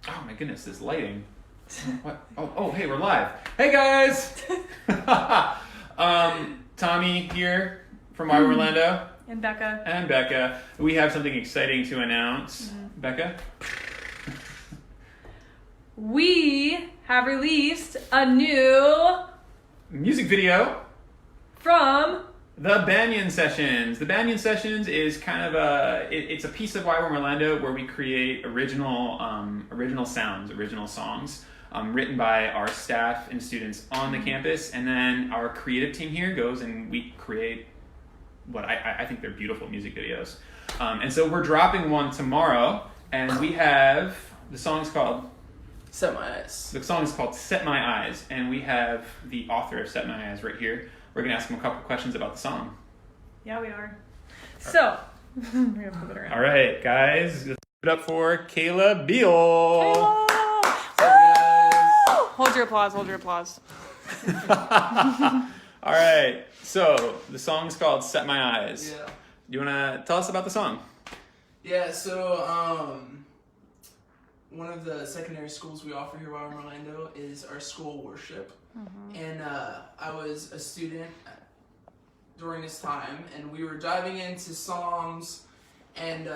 Oh my goodness, this lighting. What? Oh, hey, we're live. Hey guys! Tommy here from YWAM Orlando. And Becca. And Becca. We have something exciting to announce. Mm-hmm. Becca? We have released a new music video from the Banyan Sessions. The Banyan Sessions is kind of it's a piece of YWAM Orlando where we create original sounds, original songs written by our staff and students on the campus, and then our creative team here goes and we create what I think they're beautiful music videos. And so we're dropping one tomorrow, and we have, the song's called Set My Eyes. The song is called Set My Eyes, and we have the author of Set My Eyes right here. We're going to ask him a couple questions about the song. Yeah, we are. So, we're going to flip it around. All right, guys. Let's give it up for Kaleb Beal. Hold your applause, hold your applause. All right, so the song's called Set My Eyes. Yeah. You want to tell us about the song? Yeah, so one of the secondary schools we offer here at YWAM Orlando is our school worship. Mm-hmm. And I was a student during this time, and we were diving into Psalms, and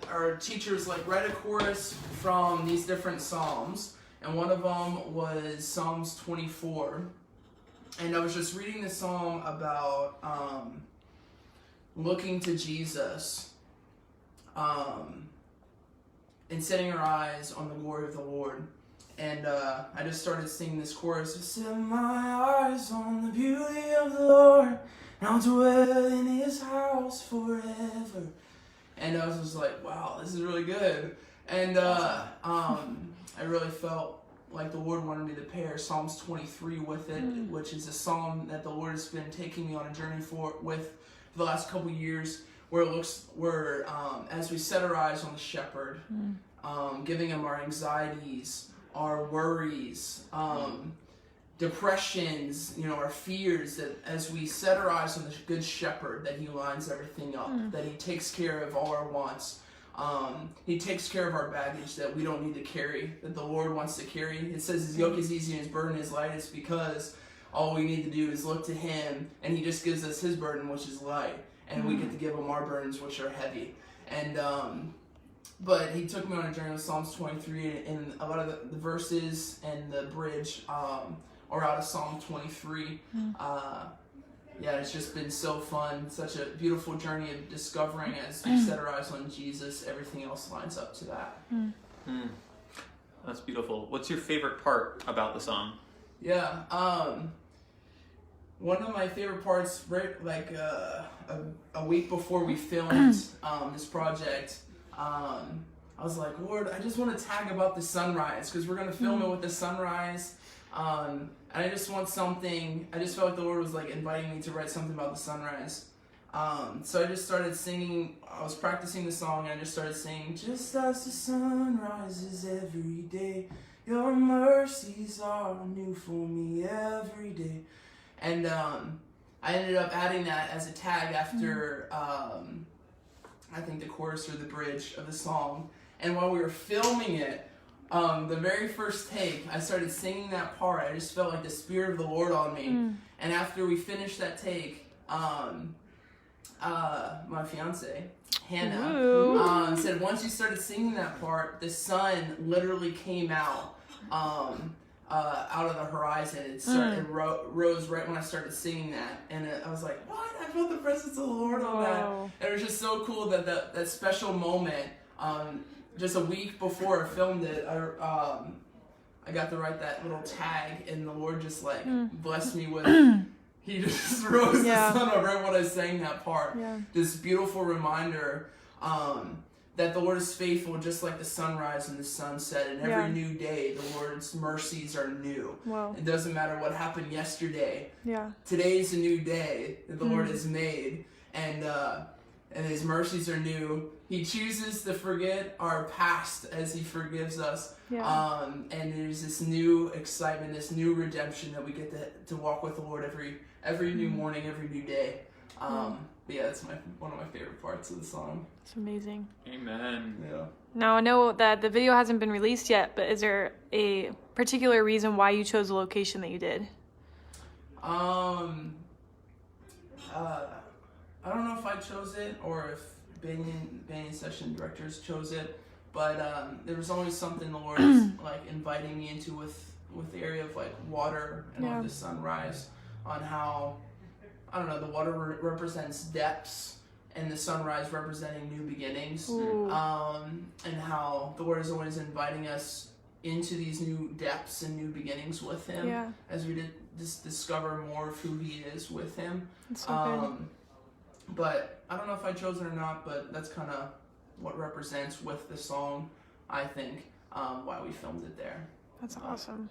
our teachers read a chorus from these different Psalms, and one of them was Psalms 24. And I was just reading the Psalm about looking to Jesus, and setting our eyes on the glory of the Lord. And I just started singing this chorus. Set my eyes on the beauty of the Lord, and I'll dwell in his house forever. And I was just like, wow, this is really good. And I really felt like the Lord wanted me to pair Psalms 23 with it, which is a psalm that the Lord has been taking me on a journey with the last couple years, where as we set our eyes on the shepherd, giving him our anxieties, our worries, depressions, our fears, that as we set our eyes on the good shepherd, that he lines everything up, that he takes care of all our wants. He takes care of our baggage that we don't need to carry, that the Lord wants to carry. It says his yoke is easy and his burden is light. It's because all we need to do is look to him, and he just gives us his burden, which is light, and we get to give him our burdens, which are heavy. And but he took me on a journey with Psalms 23, and a lot of the verses and the bridge are out of Psalm 23. Yeah, it's just been so fun. Such a beautiful journey of discovering, as we set our eyes on Jesus, everything else lines up to that. That's beautiful. What's your favorite part about the song? Yeah, one of my favorite parts, a week before we filmed this project, I was like, Lord, I just want to tag about the sunrise, because we're going to film it with the sunrise. And I just want something. I just felt like the Lord was inviting me to write something about the sunrise. So I just started singing. I was practicing the song, and I just started singing. Just as the sun rises every day, your mercies are new for me every day. And I ended up adding that as a tag after I think the chorus or the bridge of the song. And while we were filming it, the very first take, I started singing that part. I just felt like the Spirit of the Lord on me. And after we finished that take, my fiance, Hannah, said once you started singing that part, the sun literally came out of the horizon. It rose right when I started singing that. And I was like, what? I felt the presence of the Lord on that. And it was just so cool that special moment, just a week before I filmed it, I got to write that little tag, and the Lord just blessed me with. He just rose the sun up right when I sang that part. Yeah. This beautiful reminder that the Lord is faithful, just like the sunrise and the sunset, and every new day the Lord's mercies are new. Wow. It doesn't matter what happened yesterday. Yeah. Today's a new day that the Lord has made, and his mercies are new. He chooses to forget our past as he forgives us. Yeah. And there's this new excitement, this new redemption that we get to walk with the Lord every new morning, every new day. yeah, it's one of my favorite parts of the song. It's amazing. Amen. Yeah. Now, I know that the video hasn't been released yet, but is there a particular reason why you chose the location that you did? I don't know if I chose it or if Banyan session directors chose it, but there was always something the Lord was like inviting me into with the area of like water and like the sunrise, on how, I don't know, the water represents depths and the sunrise representing new beginnings, and how the Lord is always inviting us into these new depths and new beginnings with Him, as we just discover more of who He is with Him. That's so good. But I don't know if I chose it or not, but that's kind of what represents with the song, I think, why we filmed it there. That's awesome.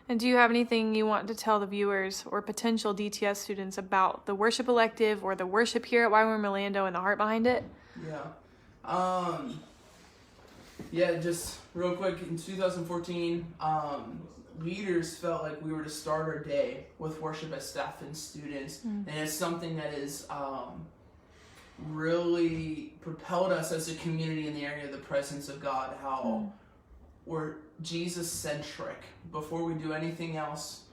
And do you have anything you want to tell the viewers or potential DTS students about the worship elective or the worship here at YWAM Orlando and the heart behind it? Yeah, just real quick, in 2014, leaders felt like we were to start our day with worship as staff and students, and it's something that is really propelled us as a community in the area of the presence of God, how we're Jesus-centric. Before we do anything else,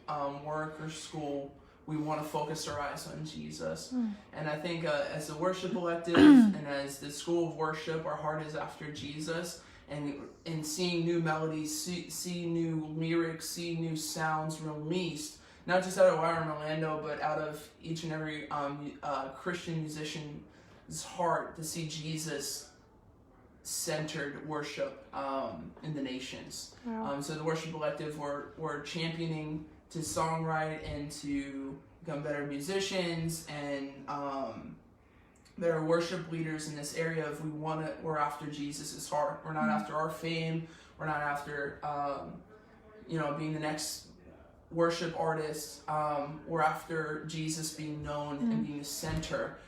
work or school, we want to focus our eyes on Jesus. And I think as a worship elective and as the school of worship, our heart is after Jesus, and seeing new melodies, see new lyrics, see new sounds released, not just out of YWAM Orlando, but out of each and every Christian musician's heart, to see Jesus-centered worship in the nations. Wow. So the worship elective, we're championing to songwrite and to become better musicians, and there are worship leaders in this area of we're after Jesus' heart. We're not after our fame. We're not after being the next worship artist. We're after Jesus being known and being the center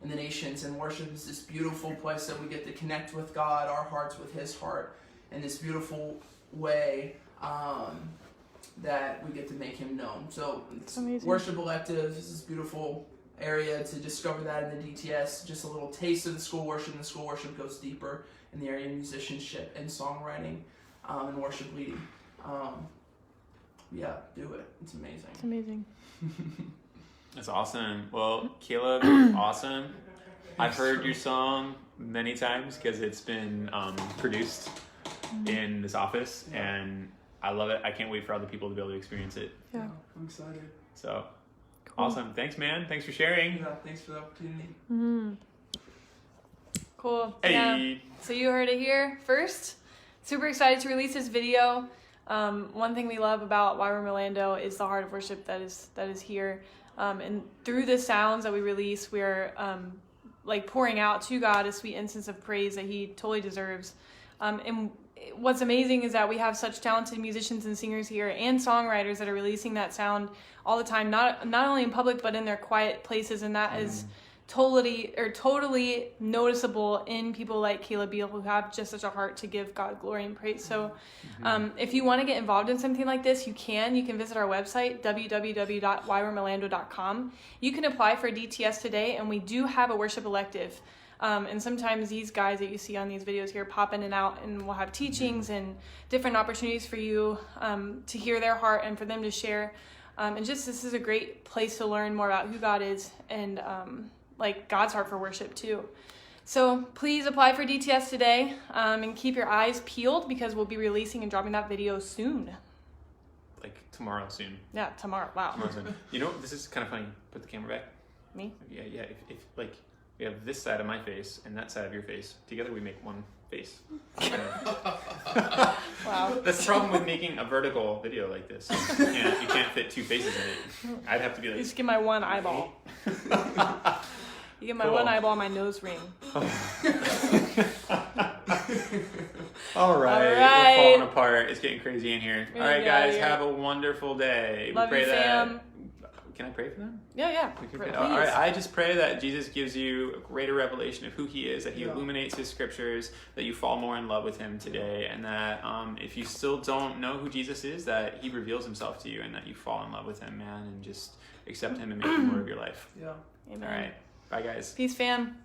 in the nations. And worship is this beautiful place that we get to connect with God, our hearts with His heart, in this beautiful way that we get to make Him known. So worship elective is this beautiful area to discover that in the DTS. Just a little taste of the school worship, and the school worship goes deeper in the area of musicianship and songwriting and worship leading. Yeah, do it. It's amazing. It's amazing. That's awesome. Well, Kaleb, awesome. I've heard your song many times because it's been produced in this office, and I love it. I can't wait for other people to be able to experience it. Yeah, I'm excited. So, awesome. Thanks, man. Thanks for sharing. Yeah, thanks for the opportunity. Cool. Hey. Yeah. So you heard it here first. Super excited to release this video. One thing we love about YWAM Orlando is the heart of worship that is here. And through the sounds that we release, we're pouring out to God a sweet incense of praise that He totally deserves. And what's amazing is that we have such talented musicians and singers here and songwriters that are releasing that sound all the time, not only in public but in their quiet places, and that is totally noticeable in people like Kaleb Beal, who have just such a heart to give God glory and praise. So if you want to get involved in something like this, you can visit our website, www.ywamorlando.com. You can apply for a DTS today, and we do have a worship elective. And sometimes these guys that you see on these videos here pop in and out, and we'll have teachings and different opportunities for you to hear their heart and for them to share. And just this is a great place to learn more about who God is and God's heart for worship too. So please apply for DTS today and keep your eyes peeled, because we'll be releasing and dropping that video soon. Like tomorrow soon. Yeah, tomorrow. Wow. Tomorrow soon. You know, this is kind of funny. Put the camera back. Me? Yeah. If we have this side of my face and that side of your face. Together we make one face. Wow. That's the problem with making a vertical video like this. You can't fit two faces in it. I'd have to be like... You just get my one eyeball. You get my one eyeball and my nose ring. All right. We're falling apart. It's getting crazy in here. All right, guys. Have a wonderful day. Love you, fam. Can I pray for them? Yeah. All right. I just pray that Jesus gives you a greater revelation of who He is, that He illuminates His scriptures, that you fall more in love with Him today, and that if you still don't know who Jesus is, that He reveals Himself to you, and that you fall in love with Him, man, and just accept Him and make Him more of your life. Yeah. Amen. All right. Bye, guys. Peace, fam.